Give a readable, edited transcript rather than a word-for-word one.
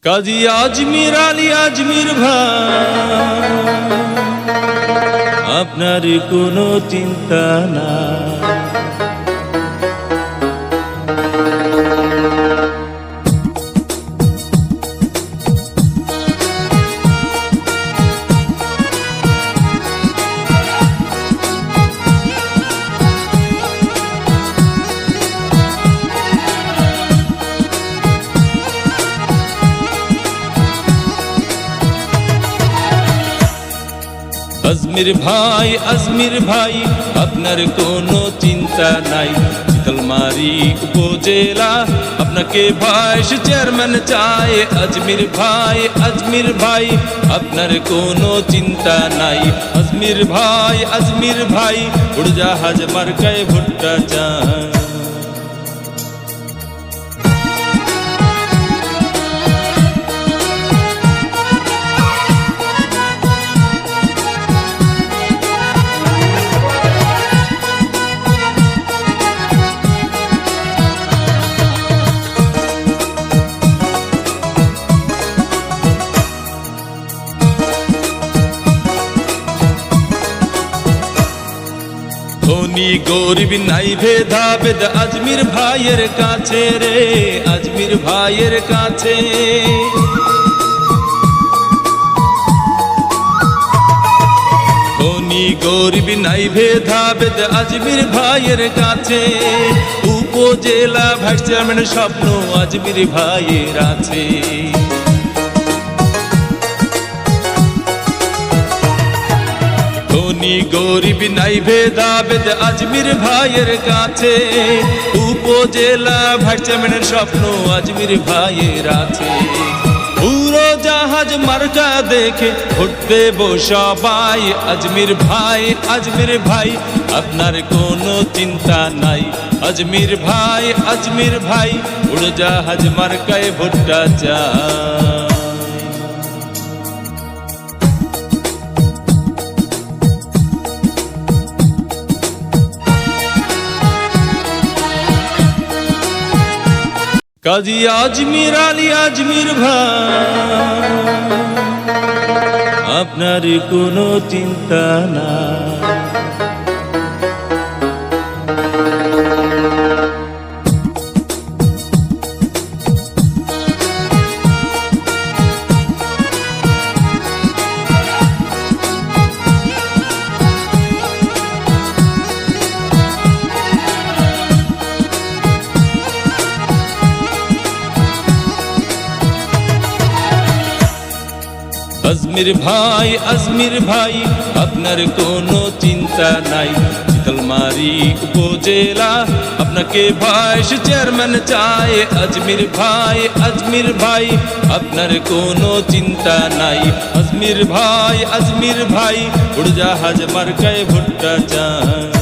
কাজী আজমির আলী আজমির ভাই, আপনার কোনো চিন্তা না। আজমির ভাই আপনার কোনো চিন্তা নাই। শীতলমারি উপজেলা আপনাকে ভাইস চেয়ারম্যান চায়। আজমির ভাই আপনার কোনো চিন্তা নাই। আজমির ভাই উড়োজাহাজ মার্কায় ভোটটা চায়। ধনী গরিব নাই ভেদাভেদ আজমির ভাইয়ের কাছে রে, আজমির ভাইয়ের কাছে। ধনী গরিব নাই ভেদাভেদ আজমির ভাইয়ের কাছে। উপজেলা ভাইস চেয়ারম্যানের স্বপ্ন আজমির ভাইয়ের আছে। ধনী গরিব নাই ভেদাভেদ আজমির ভাইয়ের কাছে। উপজেলা ভাইস চেয়ারম্যানের স্বপ্ন আজমির ভাইয়ের আছে। উড়োজাহাজ মার্কা দেখে ভোট দেব সবাই। আজমির ভাই আপনার কোনো চিন্তা নাই। আজমির ভাই উড়োজাহাজ মার্কায় ভোটটা চায়। কাজী আজমির আলী আজমির ভাই, আপনার কোনো চিন্তা না। আজমির ভাই আপনার কোনো চিন্তা নাই। শীতলমারি উপজেলা আপনাকে ভাইস চেয়ারম্যান চায়। আজমির ভাই আপনার কোনো চিন্তা নাই। আজমির ভাই উড়োজাহাজ মার্কায় ভোটটা চায়।